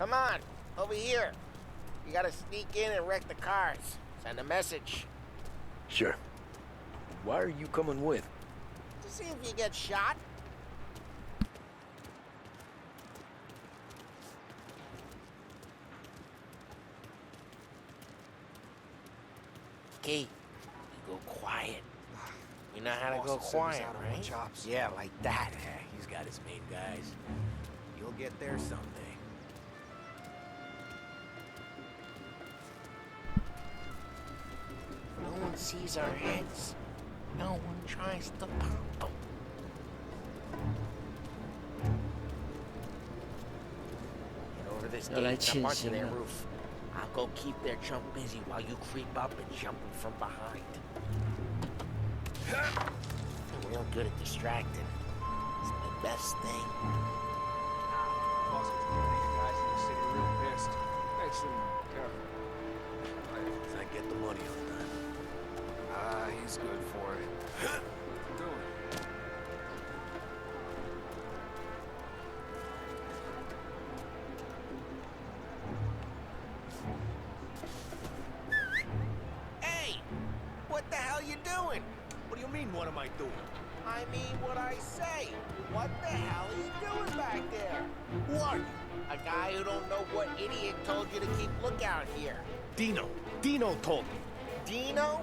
Come on, over here. You gotta sneak in and wreck the cars. Send a message. Sure. Why are you coming with? To see if you get shot. Key, you go quiet. You know how to go quiet, right? Chops. Yeah, like that. Yeah, he's got his main guys. You'll get there someday. No one sees our heads. No one tries to pop them. Get over this gate, jump onto their roof. I'll go keep their chump busy while you creep up and jump him from behind. I'm real good at distracting. It's my best thing. Boss is getting these guys in the city real pissed. Makes them careful. Does I get the money on time? Ah, he's good for it. What are you doing? Hey! What the hell you doing? What do you mean, what am I doing? I mean what I say. What the hell are you doing back there? Who are you? A guy who don't know what idiot told you to keep lookout here. Dino. Dino told me. Dino?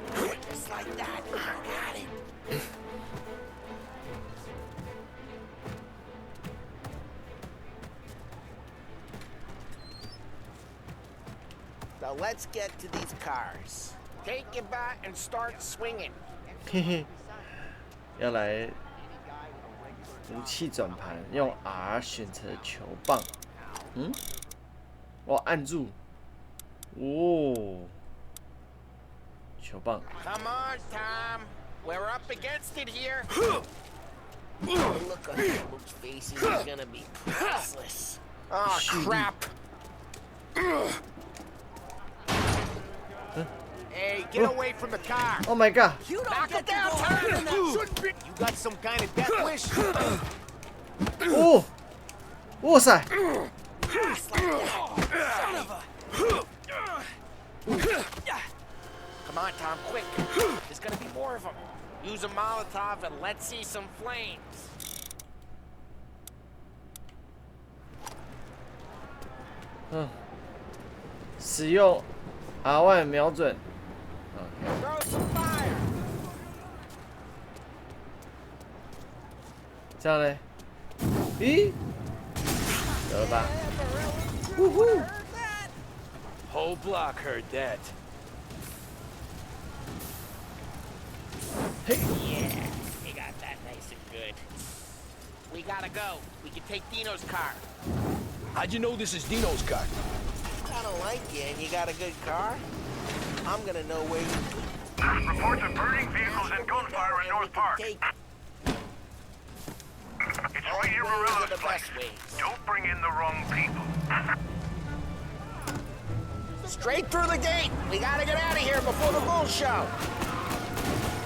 Just like that. I got it. So let's get to these cars. Take your bat and start swinging. 嘿嘿，要来武器转盘，用 R 选择球棒。嗯，我按住。哦，球棒。 Come on, Tom. We're up against it here. The look on Luke's face is gonna be priceless. Oh, crap. Hey, get away from the car. Oh my god. Knock it down, Tom. You got some kind of death wish? 哦，哇塞！ Come on, Tom, quick. There's gonna be more of them. Use a Molotov and let's see some flames. 嗯，使用 R1 瞄准。Throw some fire. 这样嘞？咦？得了吧？呜呼！ Whole block heard that. Hey. Yeah, we got that nice and good. We gotta go. We can take Dino's car. How'd you know this is Dino's car? I don't like you and you got a good car. I'm gonna know where you... Reports of burning vehicles and gunfire in North Park. Take It's all right here, ways are Morella's the place. best ways. Don't bring in the wrong people. Straight through the gate. We gotta get out of here before the bull show.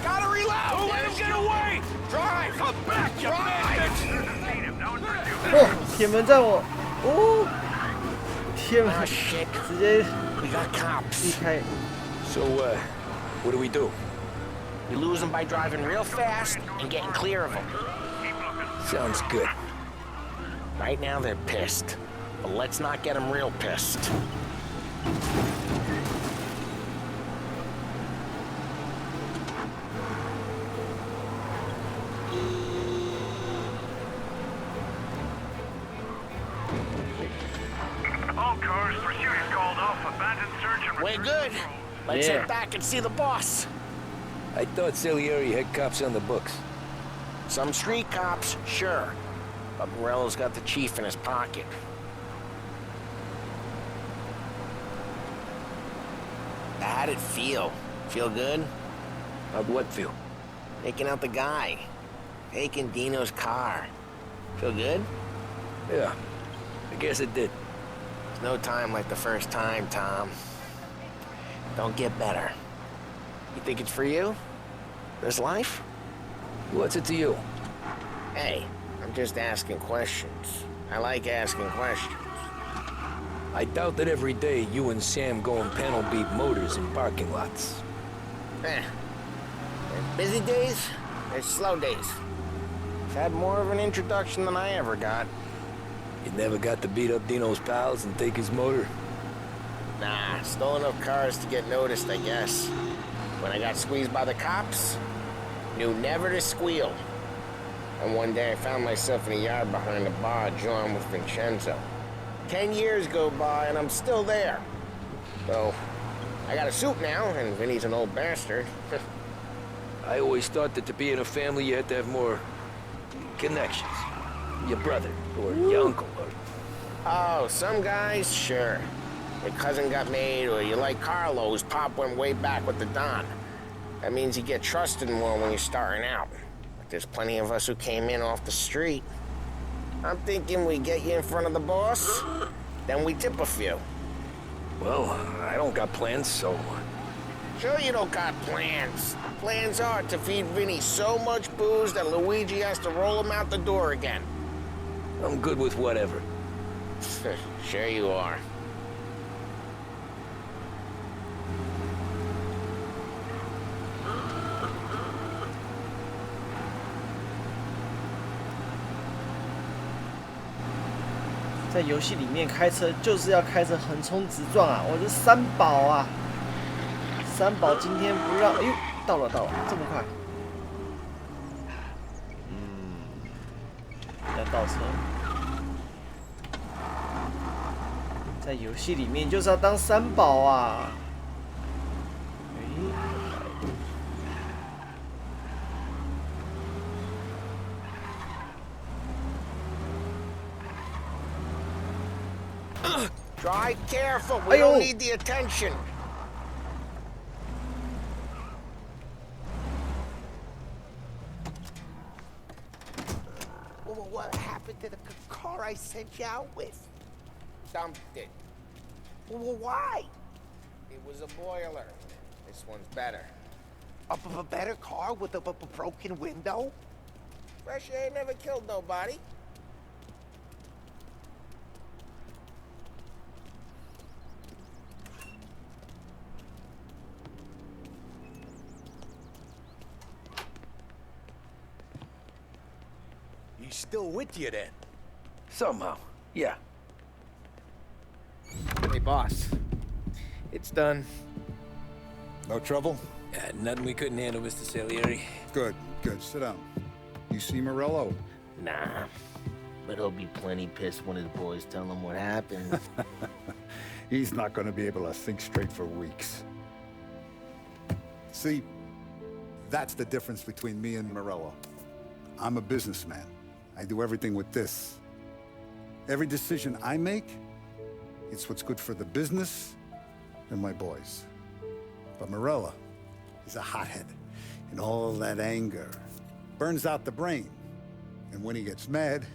Gotta reload. Don't let him get away! Drive. Come back, you Native, now in pursuit. 哦，铁门在我，哦，铁门 Oh, shit. 直接 We got cops. 避开。 So, what do we do? We lose them by driving real fast and getting clear of them. Sounds good. Right now they're pissed, but let's not get them real pissed. All cars, pursuit is called off. Abandoned search and We're good. Let's Yeah. head back and see the boss. I thought Salieri had cops on the books. Some street cops, sure. But Morello's got the chief in his pocket. How'd it feel? Feel good? How'd what feel? Taking out the guy. Taking Dino's car. Feel good? Yeah, I guess it did. There's no time like the first time, Tom. Don't get better. You think it's for you? This life? What's it to you? Hey, I'm just asking questions. I like asking questions. I doubt that every day you and Sam go and panel beat motors in parking lots. There's busy days, there's slow days. I've had more of an introduction than I ever got. You never got to beat up Dino's pals and take his motor? Nah, stole enough cars to get noticed, I guess. When I got squeezed by the cops, knew never to squeal. And one day I found myself in a yard behind a bar, drawing with Vincenzo. 10 years go by and I'm still there. So, I got a suit now, and Vinny's an old bastard. I always thought that to be in a family you had to have more connections. Your brother, or your uncle, or... Oh, some guys, sure. Your cousin got made, or you like Carlos, Pop went way back with the Don. That means you get trusted more when you're starting out. But there's plenty of us who came in off the street. I'm thinking we get you in front of the boss, then we tip a few. Well, I don't got plans, so... Sure you don't got plans. Plans are to feed Vinny so much booze that Luigi has to roll him out the door again. I'm good with whatever. Sure you are. "在游戏里面开车就是要开着横冲直撞啊！我是三宝啊！三宝今天不让……哎呦，到了，这么快！要倒车。在游戏里面就是要当三宝啊！Drive careful, we don't need the attention. Well, what happened to the car I sent you out with? Dumped it. Well, why? It was a boiler. This one's better. A better car with a broken window? Fresh air never killed nobody. He's still with you then? Somehow, yeah. Hey, boss. It's done. No trouble? Nothing we couldn't handle, Mr. Salieri. Good, good. Sit down. You see Morello? Nah. But he'll be plenty pissed when his boys tell him what happened. He's not going to be able to think straight for weeks. See, that's the difference between me and Morello. I'm a businessman. I do everything with this. Every decision I make, it's what's good for the business and my boys. But Morello is a hothead, and all that anger burns out the brain. And when he gets mad,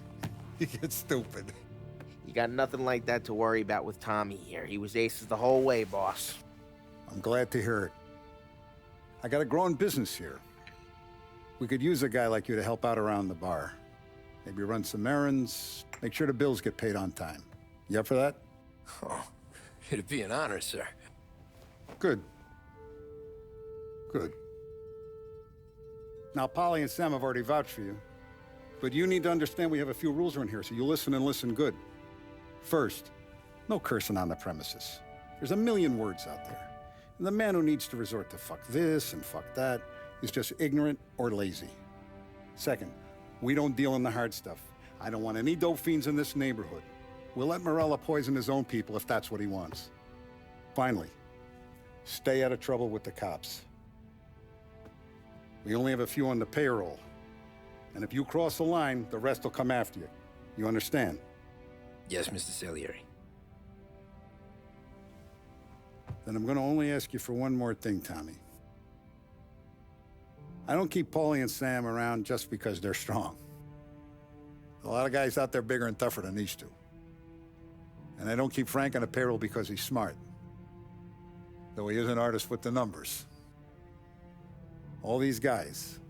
he gets stupid. You got nothing like that to worry about with Tommy here. He was aces the whole way, boss. I'm glad to hear it. I got a growing business here. We could use a guy like you to help out around the bar. Maybe run some errands, make sure the bills get paid on time. You up for that? Oh, it'd be an honor, sir. Good. Good. Now, Polly and Sam have already vouched for you. But you need to understand we have a few rules around here, so you listen and listen good. First, no cursing on the premises. There's a million words out there. And the man who needs to resort to fuck this and fuck that is just ignorant or lazy. Second, we don't deal in the hard stuff. I don't want any dope fiends in this neighborhood. We'll let Morella poison his own people if that's what he wants. Finally, stay out of trouble with the cops. We only have a few on the payroll. And if you cross the line, the rest will come after you. You understand? Yes, Mr. Salieri. Then I'm going to only ask you for one more thing, Tommy. I don't keep Paulie and Sam around just because they're strong. A lot of guys out there bigger and tougher than these two. And I don't keep Frank on the payroll because he's smart. Though he is an artist with the numbers. All these guys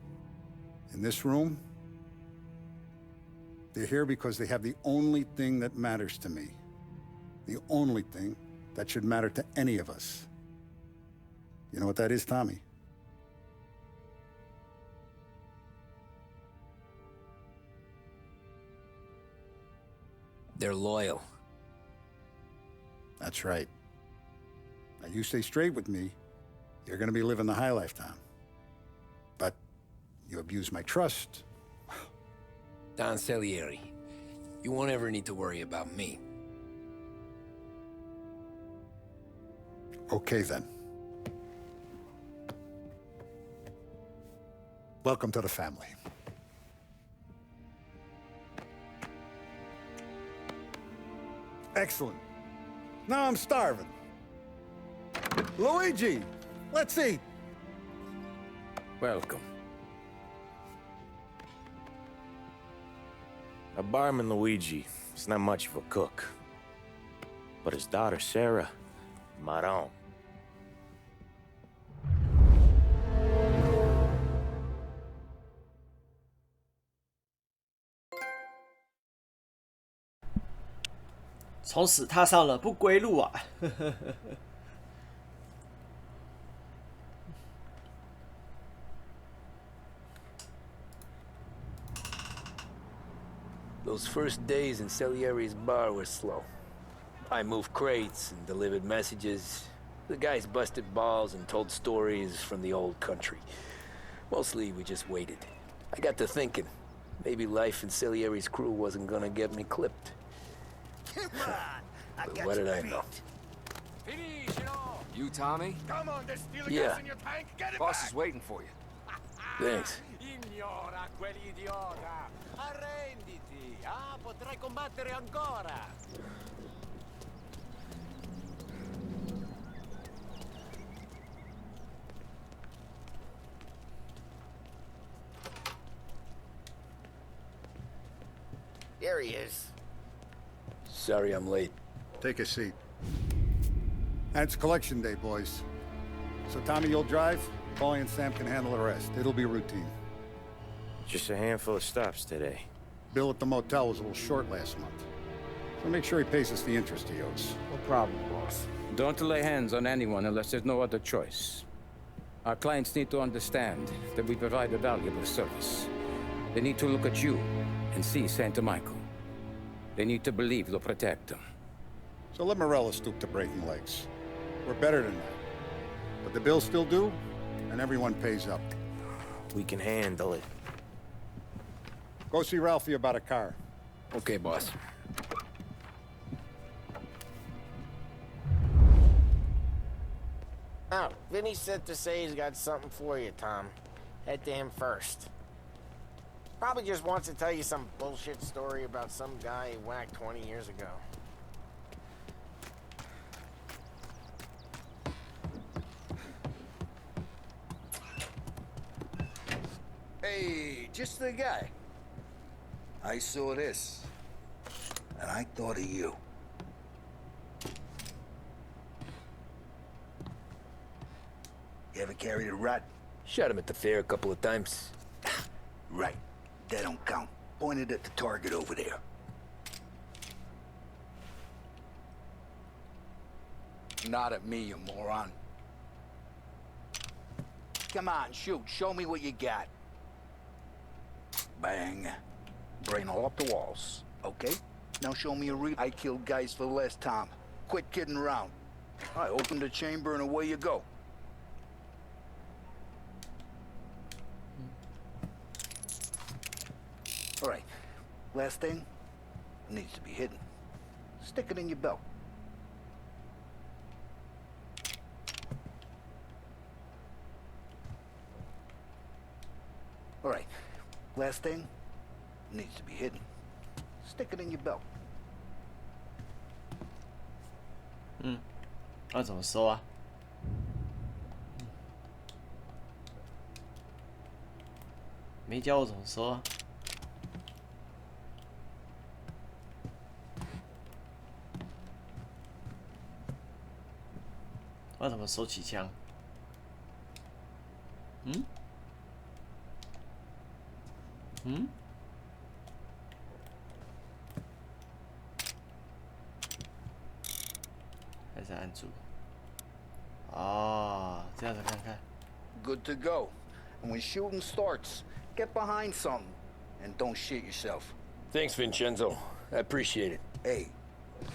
in this room, they're here because they have the only thing that matters to me. The only thing that should matter to any of us. You know what that is, Tommy? They're loyal. That's right. Now you stay straight with me, you're gonna be living the high life, Tom. But you abuse my trust. Don Salieri, you won't ever need to worry about me. Okay, then. Welcome to the family. Excellent. Now I'm starving. Luigi, let's eat. Welcome. A barman Luigi is not much of a cook. But his daughter Sarah, Maron. "从此踏上了不归路啊！" Those first days in Salieri's bar were slow. I moved crates and delivered messages. The guys busted balls and told stories from the old country. Mostly, we just waited. I got to thinking, maybe life in Salieri's crew wasn't gonna get me clipped. Come on, I But got what you did I beat. know? You, Tommy? Come on, there's steel Yeah. gas in your tank. Get it Boss back. is waiting for you. Thanks. Ignora quell'idiota! Arrenditi! Ah, potrai combattere ancora! There he is. Sorry I'm late. Take a seat. And it's collection day, boys. So Tommy, you'll drive. Paulie and Sam can handle the rest. It'll be routine. Just a handful of stops today. Bill at the motel was a little short last month. So make sure he pays us the interest he owes. No problem, boss. Don't lay hands on anyone unless there's no other choice. Our clients need to understand that we provide a valuable service. They need to look at you and see Santa Michael. They need to believe you'll protect them. So let Morella stoop to breaking legs. We're better than that. But the bill's still due, and everyone pays up. We can handle it. Go see Ralphie about a car. Okay, boss. Oh, Vinny said to say he's got something for you, Tom. Head to him first. Probably just wants to tell you some bullshit story about some guy he whacked 20 years ago. Hey, just the guy. I saw this, and I thought of you. You ever carried a rat? Shot him at the fair a couple of times. Right. That don't count. Pointed at the target over there. Not at me, you moron. Come on, shoot. Show me what you got. Bang. Brain all up the walls. Okay? Now show me a read. I killed guys for the last time. Quit kidding around. I opened the chamber and away you go. All right. Last thing needs to be hidden. Stick it in your belt. All right. Last thing needs to be hidden. Stick it in your belt. 那怎么收啊？没教我怎么收啊？我要怎么收起枪？嗯？嗯？是按住？哦，这样子看看。Good to go. And when shooting starts, get behind something and don't shit yourself. Thanks, Vincenzo. I appreciate it. Hey,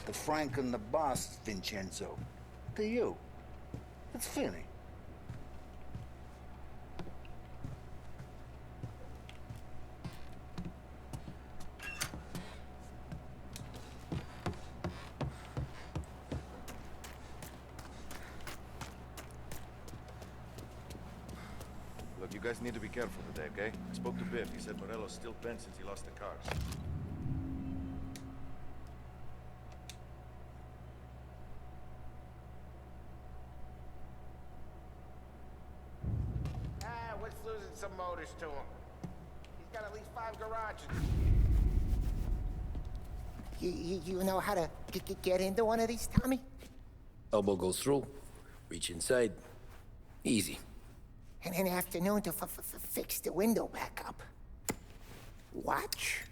the Frank and the boss, Vincenzo. To you. It's Finny. Look, you guys need to be careful today, okay? I spoke to Biff. He said Morello's still bent since he lost the cars. What's losing some motors to him? He's got at least 5 garages. You know how to get into one of these, Tommy? Elbow goes through, reach inside. Easy. And an afternoon to fix the window back up. Watch.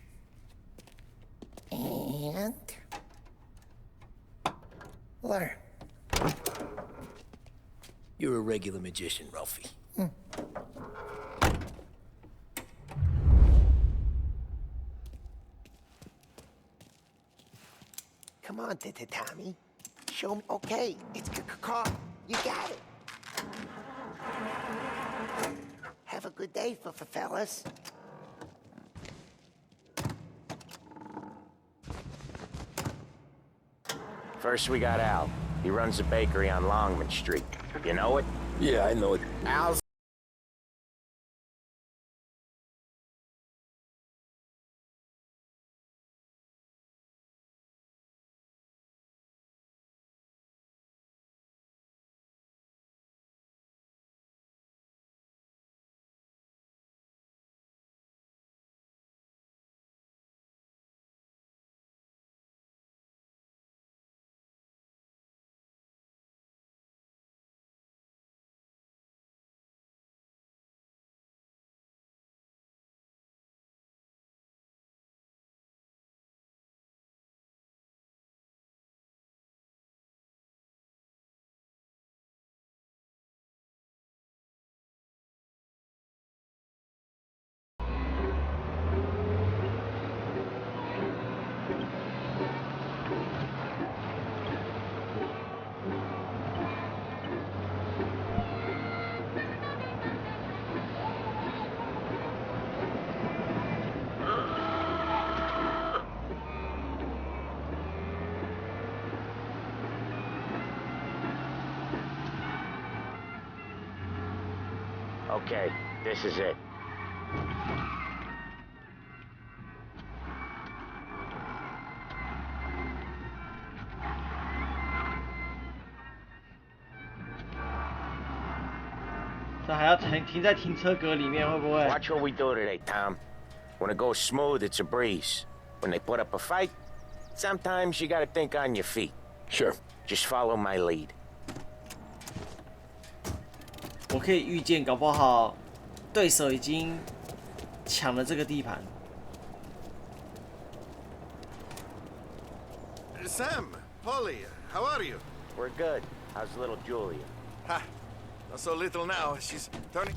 And... learn. You're a regular magician, Ralphie. Come on, Tommy. Show me. Okay, it's a car. You got it. Have a good day, fellas. First we got Al. He runs a bakery on Longman Street. You know it? Yeah, I know it. Al's Okay, this is it. Watch what we do today, Tom. When it goes smooth, it's a breeze. When they put up a fight, sometimes you gotta think on your feet. Sure. Just follow my lead. 我可以预见，搞不好对手已经抢了这个地盘。Sam, Polly, how are you? We're good. How's little Julia? Ha, not so little now. She's turning.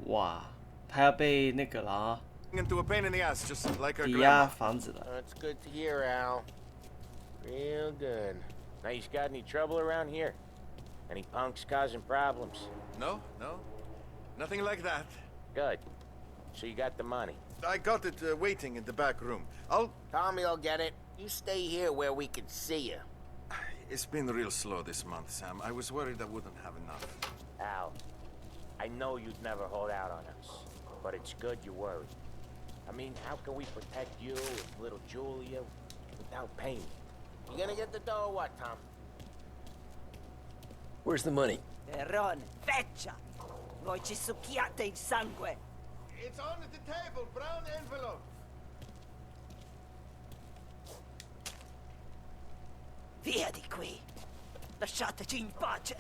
哇，他要被那个了啊！ Into a pain in the ass, just like her 抵押 grandma. 房子了。 That's good to hear, Al. Real good. Now, you got any trouble around here? Any punks causing problems? No, no, nothing like that. Good. So you got the money. I got it waiting in the back room. Tommy'll get it. You stay here where we can see you. It's been real slow this month, Sam. I was worried I wouldn't have enough. Al, I know you'd never hold out on us, but it's good you worried. I mean, how can we protect you and little Julia without pain? You gonna get the dough or what, Tom? Where's the money? Ron, feccia! Voi ci succhiate il sangue! It's on the table, brown envelope. Via di qui! Lasciateci in pace!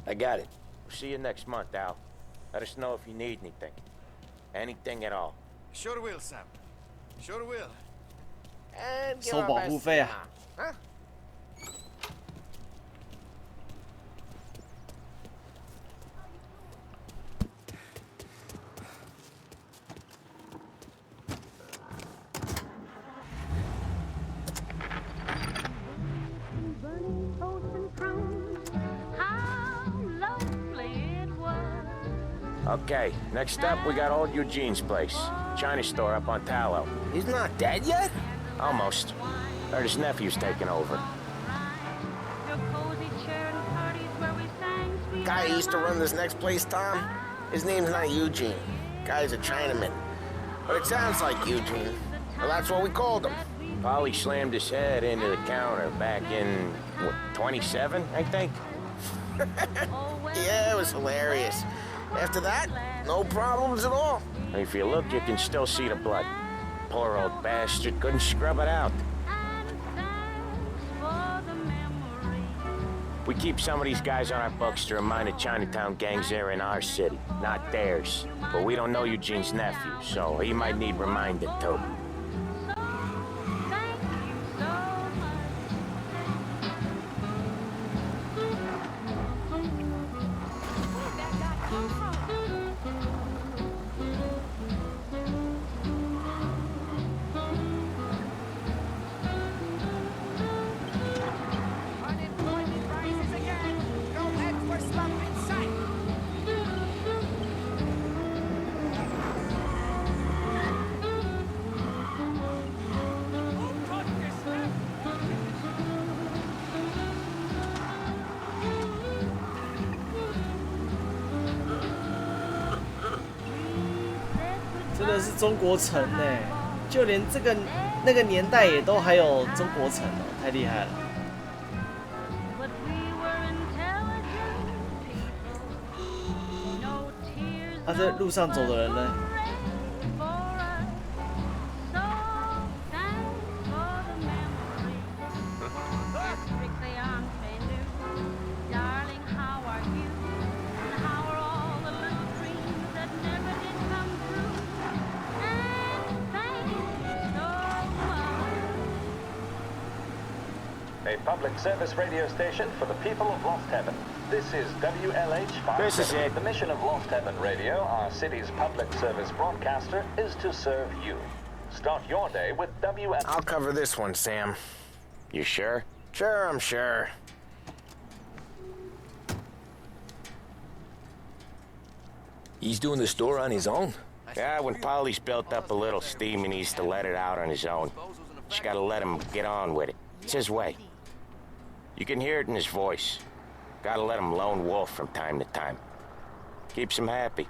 I got it. See you next month, Al. Let us know if you need anything. Anything at all. Sure will, Sam. Sure will. And give 收 our 保 best 护费啊！ Huh? Okay, next up we got old Eugene's place. China store up on Tallow. He's not dead yet? Almost. Heard his nephew's taking over. Guy who used to run this next place, Tom? His name's not Eugene. Guy's a Chinaman. But it sounds like Eugene. Well, that's what we called him. Polly slammed his head into the counter back in, what, 27, I think? Yeah, it was hilarious. After that, no problems at all. If you look, you can still see the blood. Poor old bastard couldn't scrub it out. We keep some of these guys on our books to remind the Chinatown gangs they're in our city, not theirs. But we don't know Eugene's nephew, so he might need reminding too.真的是中国城呢，就连这个那个年代也都还有中国城哦，太厉害了。啊，这路上走的人呢？A public service radio station for the people of Lost Heaven. This is WLH 57. This is it. The mission of Lost Heaven Radio, our city's public service broadcaster, is to serve you. Start your day with WLH. I'll cover this one, Sam. You sure? Sure, I'm sure. He's doing the store on his own? Yeah, when Polly's built up a little steam, he needs to let it out on his own. Just gotta let him get on with it. It's his way. You can hear it in his voice. Gotta let him lone wolf from time to time. Keeps him happy.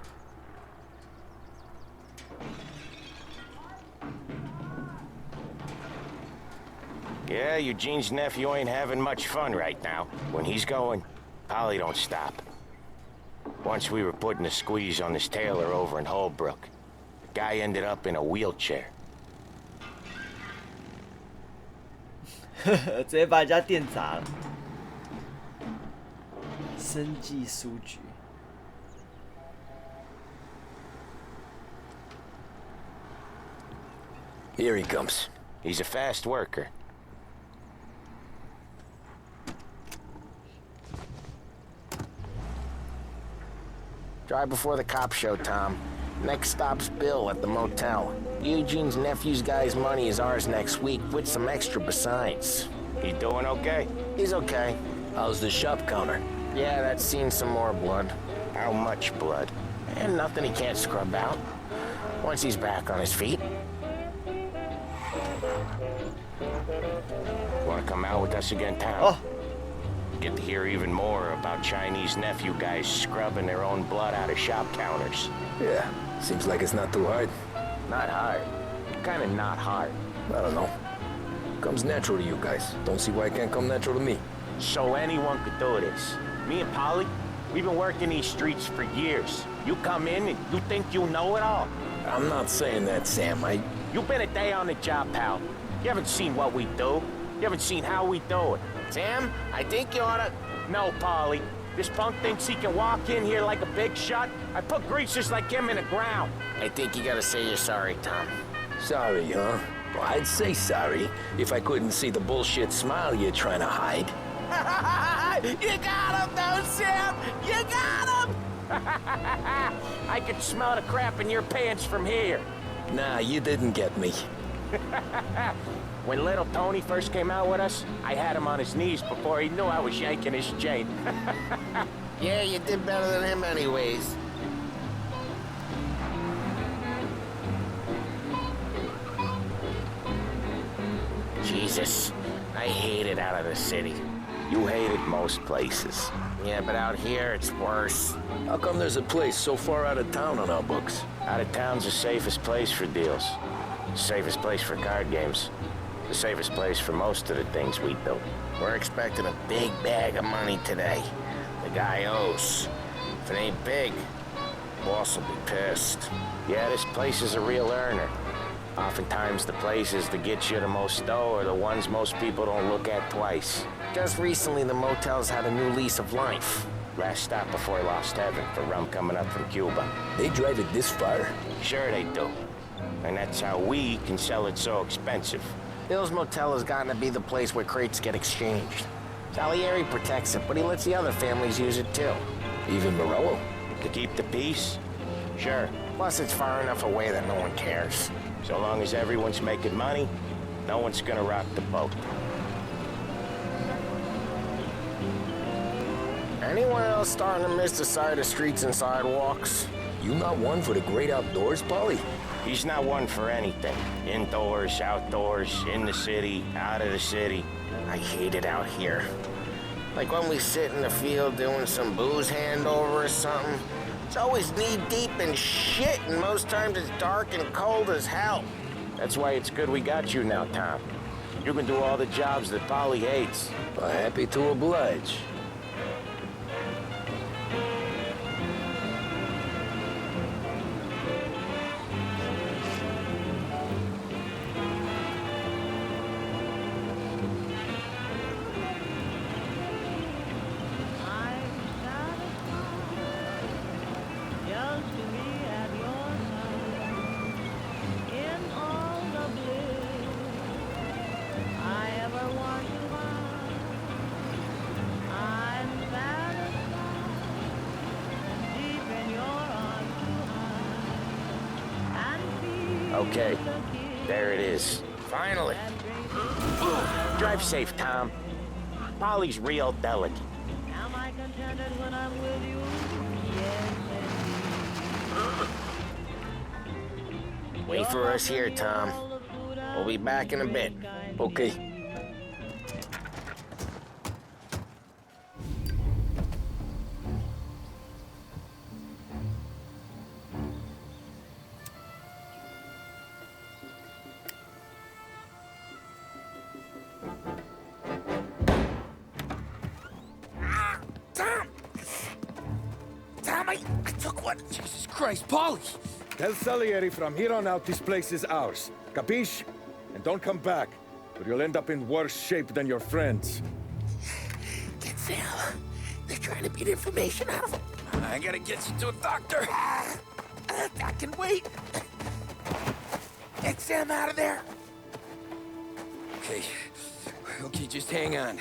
Yeah, Eugene's nephew ain't having much fun right now. When he's going, Polly don't stop. Once we were putting a squeeze on this tailor over in Holbrook. The guy ended up in a wheelchair. 直接把人家店砸了。生技书局。Here he comes. He's a fast worker. Drive before the cop show, Tom. Next stop's Bill at the motel. Eugene's nephew's guy's money is ours next week, with some extra besides. He doing okay? He's okay. How's the shop counter? Yeah, that's seen some more blood. How much blood? And nothing he can't scrub out. Once he's back on his feet. Wanna come out with us again, Tom? Oh. Get to hear even more about Chinese nephew guys scrubbing their own blood out of shop counters. Yeah, seems like it's not too hard. Not hard. Kinda not hard. I don't know. Comes natural to you guys. Don't see why it can't come natural to me. So anyone could do this. Me and Polly, we've been working these streets for years. You come in and you think you know it all. I'm not saying that, Sam. You've been a day on the job, pal. You haven't seen what we do. You haven't seen how we do it. Sam, I think you oughta... No, Polly. This punk thinks he can walk in here like a big shot? I put greasers like him in the ground. I think you gotta say you're sorry, Tom. Sorry, huh? Well, I'd say sorry if I couldn't see the bullshit smile you're trying to hide. You got him, though, Sam! You got him! I could smell the crap in your pants from here. Nah, you didn't get me. When little Tony first came out with us, I had him on his knees before he knew I was yanking his chain. Yeah, you did better than him anyways. Jesus, I hate it out of the city. You hate it most places. Yeah, but out here, it's worse. How come there's a place so far out of town on our books? Out of town's the safest place for deals. The safest place for card games. The safest place for most of the things we do. We're expecting a big bag of money today. The guy owes. If it ain't big, boss will be pissed. Yeah, this place is a real earner. Oftentimes the places that get you the most dough are the ones most people don't look at twice. Just recently, the motel's had a new lease of life. Last stop before Lost Heaven for rum coming up from Cuba. They drive it this far? Sure they do. And that's how we can sell it so expensive. Bill's Motel has gotten to be the place where crates get exchanged. Salieri protects it, but he lets the other families use it too. Even Morello? To keep the peace? Sure. Plus, it's far enough away that no one cares. So long as everyone's making money, no one's gonna rock the boat. Anyone else starting to miss the side of streets and sidewalks? You not one for the great outdoors, Paulie? He's not one for anything. Indoors, outdoors, in the city, out of the city. I hate it out here. Like when we sit in the field doing some booze handover or something. It's always knee-deep in shit, and most times it's dark and cold as hell. That's why it's good we got you now, Tom. You can do all the jobs that Polly hates. Well, happy to oblige. Okay, there it is. Finally. Drive safe, Tom. Polly's real delicate. Wait for us here, Tom. We'll be back in a bit. Okay. Jesus Christ, Polly! Tell Salieri from here on out this place is ours. Capiche? And don't come back, or you'll end up in worse shape than your friends. Get Sam. They're trying to beat information out of him. I gotta get you to a doctor. I can wait. Get Sam out of there. Okay, just hang on.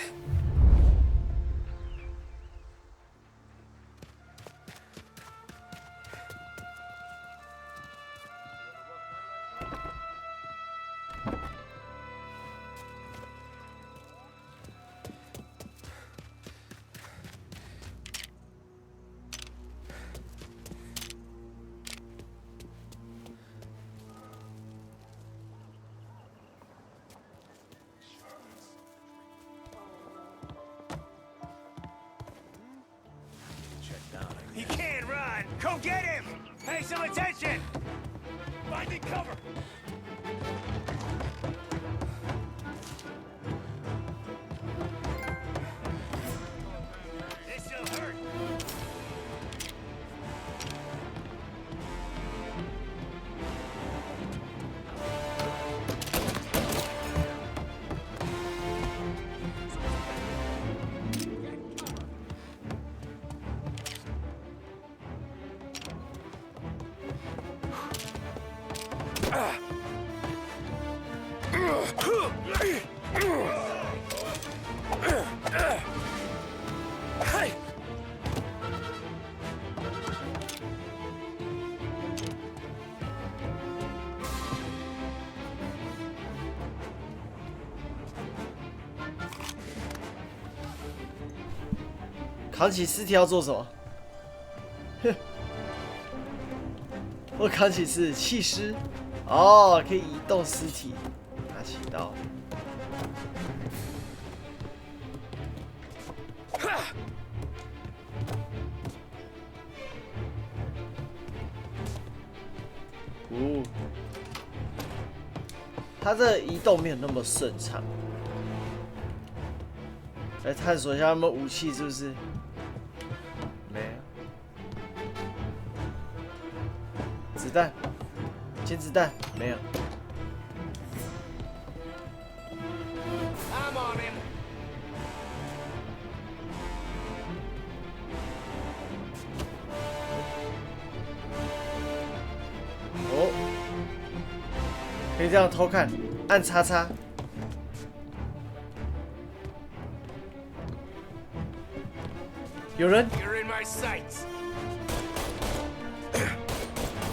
He can't run! Go get him! Pay some attention! Finding cover! This'll hurt! 扛起尸体要做什么？哼，我扛起是弃尸。哦，可以移动尸体。拿起刀。哦，它这移动没有那么顺畅。来探索一下他们武器是不是？没有。子弹，金子弹没有。I'm on him. 哦，可以这样偷看，按叉叉。有人。You're in my sights.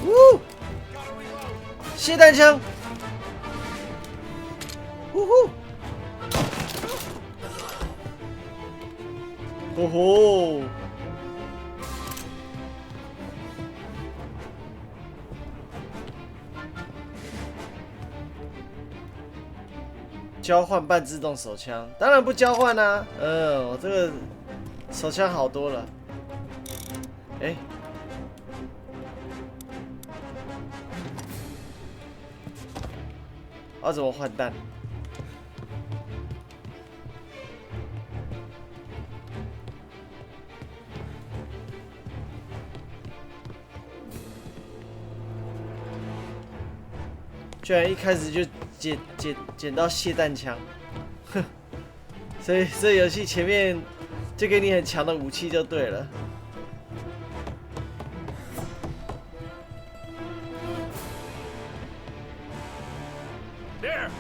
呜！霰弹枪。呼呼！哦吼！交换半自动手枪，当然不交换啊。我这个手枪好多了。哎，要怎么换弹？居然一开始就捡到霰弹枪，哼！所以这游戏前面就给你很强的武器就对了。There.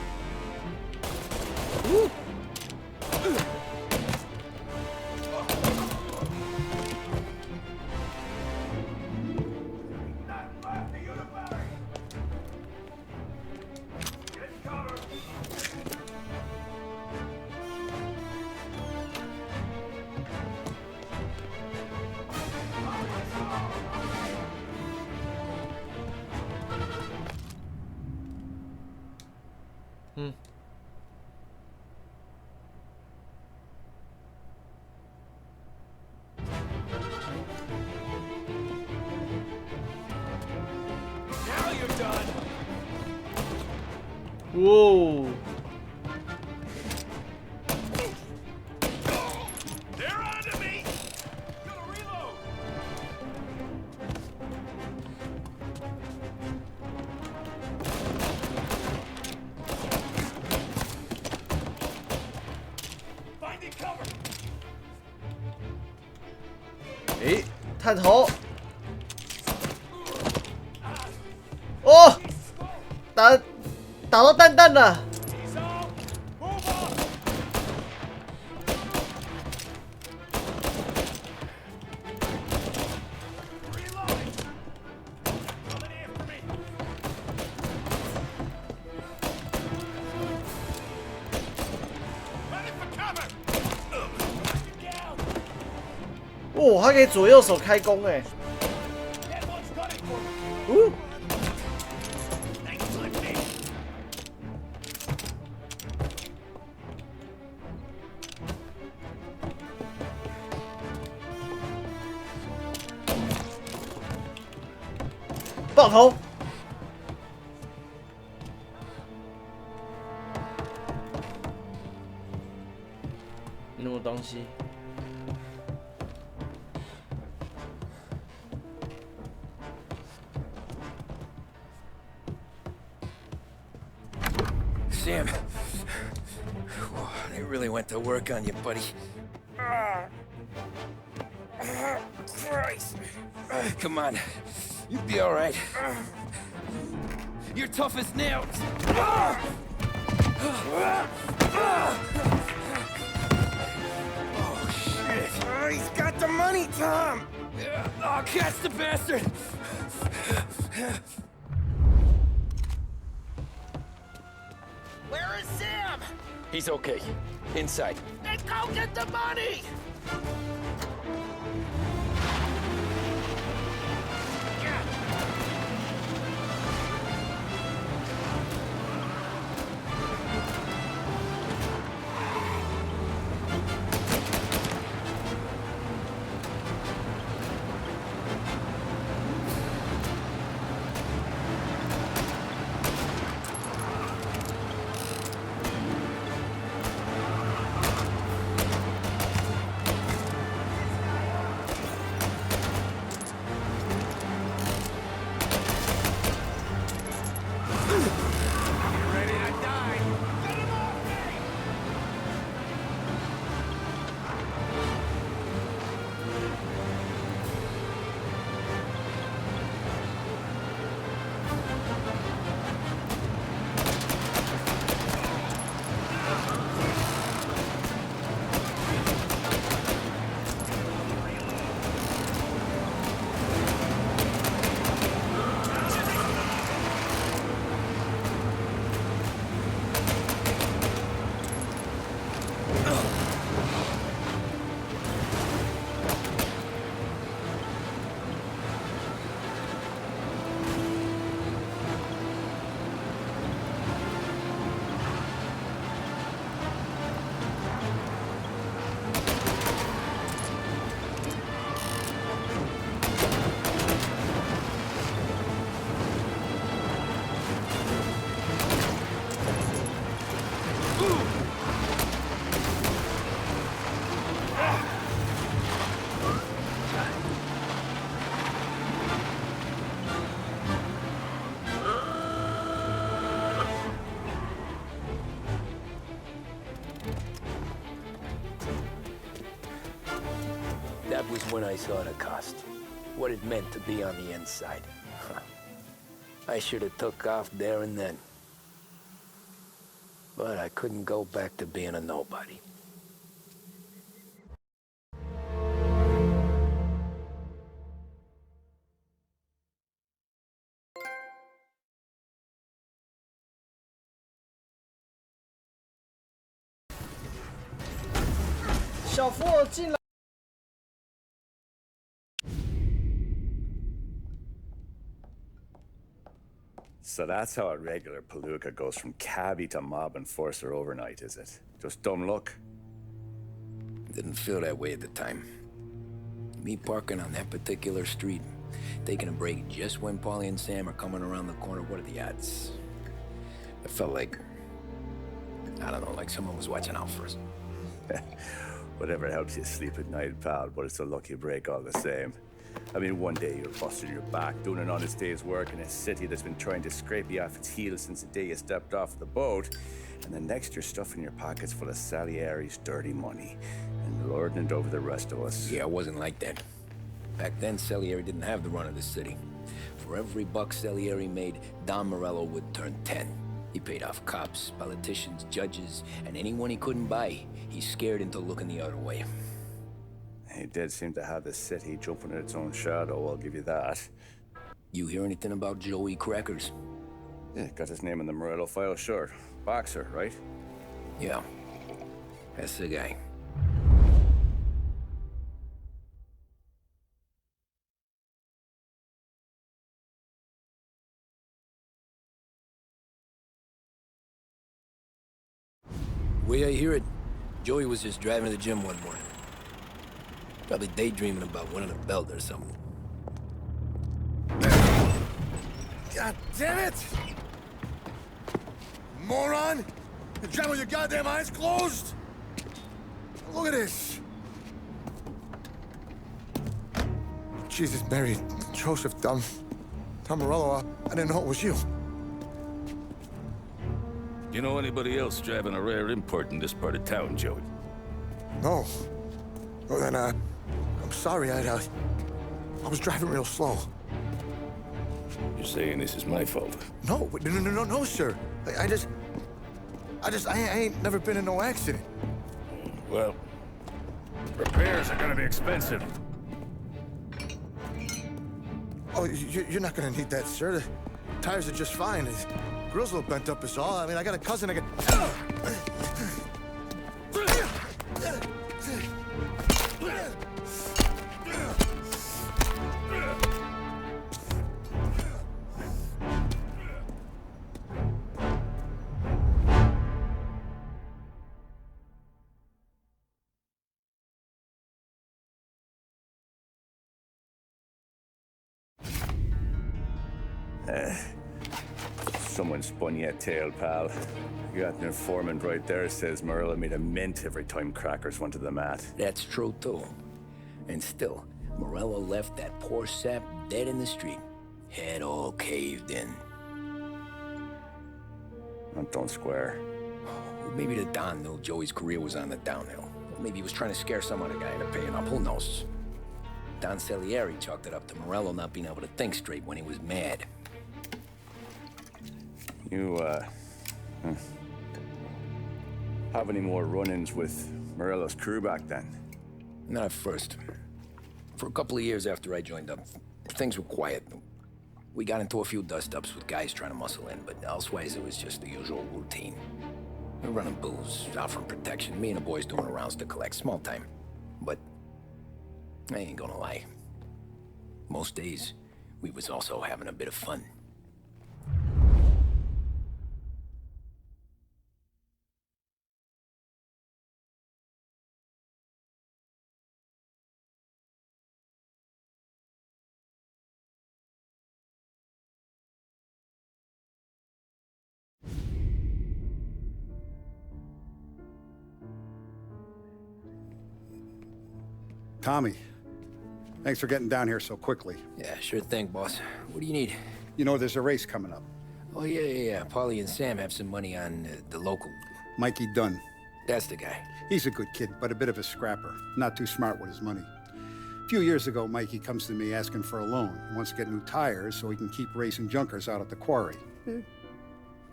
嗯。Now you're done. 哇！ They're onto me. Gonna reload. 诶，探头！哦，打到蛋蛋了！哦，还可以左右手开弓哎！哦，爆头！那么东西。 Sam, they really went to work on you, buddy. Christ. Come on, you'll be all right. You're tough as nails. Oh, shit. He's got the money, Tom. Oh, catch the bastard. Where is Sam? He's okay. Inside. Then go get the money! That was when I saw the cost. What it meant to be on the inside. I should have took off there and then. But I couldn't go back to being a nobody. So that's how a regular palooka goes from cabbie to mob enforcer overnight, is it? Just dumb luck? Didn't feel that way at the time. Me parking on that particular street, taking a break just when Paulie and Sam are coming around the corner, what are the odds? I felt like, I don't know, like someone was watching out for us. Whatever helps you sleep at night, pal, but it's a lucky break all the same. I mean, one day you're busting your back, doing an honest day's work in a city that's been trying to scrape you off its heels since the day you stepped off the boat, and the next you're stuffing your pockets full of Salieri's dirty money and lording it over the rest of us. Yeah, it wasn't like that. Back then, Salieri didn't have the run of the city. For every buck Salieri made, Don Morello would turn 10. He paid off cops, politicians, judges, and anyone he couldn't buy, he scared into looking the other way. He did seem to have the city jumping at its own shadow, I'll give you that. You hear anything about Joey Crackers? Yeah, got his name in the Morello file, sure. Boxer, right? Yeah, that's the guy. The way I hear it, Joey was just driving to the gym one morning. Probably daydreaming about winning a belt or something. God damn it! Moron! You're driving with your goddamn eyes closed? Look at this! Jesus, Mary, Joseph, Tom Morello, I didn't know it was you. You know anybody else driving a rare import in this part of town, Joey? No. Well, then, I'm sorry, I was driving real slow. You're saying this is my fault? No, sir. I ain't never been in no accident. Well, repairs are gonna be expensive. Oh, you're not gonna need that, sir. The tires are just fine. The grill's a little bent up is all. I mean, I got a cousin I can... Someone spun you a tale, pal. You got an informant right there says Morello made a mint every time Crackers went to the mat. That's true, too. And still, Morello left that poor sap dead in the street. Head all caved in. That don't square. Well, maybe the Don knew Joey's career was on the downhill. Maybe he was trying to scare some other guy into paying up. Who knows? Don Salieri chalked it up to Morello not being able to think straight when he was mad. You, have any more run-ins with Morello's crew back then? Not at first. For a couple of years after I joined up, things were quiet. We got into a few dust-ups with guys trying to muscle in, but elsewise it was just the usual routine. We were running booze, offering protection, me and the boys doing rounds to collect, small time. But I ain't gonna lie. Most days, we was also having a bit of fun. Tommy, thanks for getting down here so quickly. Yeah, sure thing, boss. What do you need? You know, there's a race coming up. Oh, yeah. Paulie and Sam have some money on the local. Mikey Dunn. That's the guy. He's a good kid, but a bit of a scrapper. Not too smart with his money. few years ago, Mikey comes to me asking for a loan. He wants to get new tires so he can keep racing junkers out at the quarry.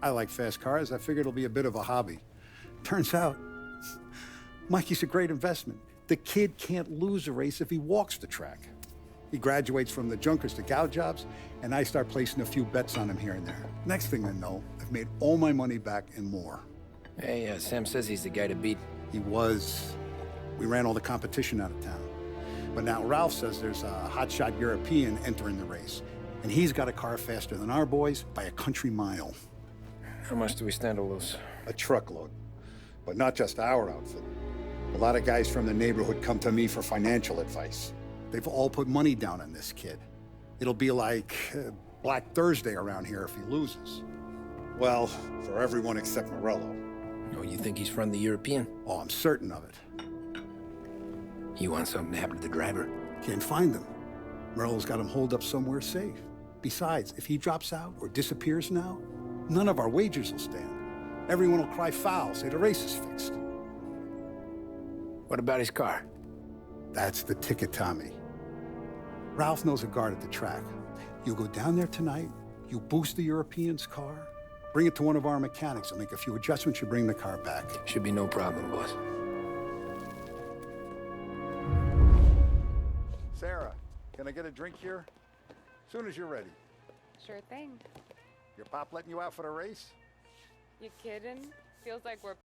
I like fast cars. I figured it'll be a bit of a hobby. Turns out, Mikey's a great investment. The kid can't lose a race if he walks the track. He graduates from the junkers to gal jobs, and I start placing a few bets on him here and there. Next thing I know, I've made all my money back and more. Hey, Sam says he's the guy to beat. He was. We ran all the competition out of town. But now Ralph says there's a hotshot European entering the race, and he's got a car faster than our boys by a country mile. How much do we stand to lose? A truckload. But not just our outfit. A lot of guys from the neighborhood come to me for financial advice. They've all put money down on this kid. It'll be like Black Thursday around here if he loses. Well, for everyone except Morello. Oh, you think he's from the European? Oh, I'm certain of it. You want something to happen to the driver? Can't find him. Morello's got him holed up somewhere safe. Besides, if he drops out or disappears now, none of our wagers will stand. Everyone will cry foul, say the race is fixed. What about his car? That's the ticket, Tommy. Ralph knows a guard at the track. You go down there tonight, you boost the European's car, bring it to one of our mechanics, and make a few adjustments, you bring the car back. Should be no problem, boss. Sarah, can I get a drink here? Soon as you're ready. Sure thing. Your pop letting you out for the race? You kidding? Feels like we're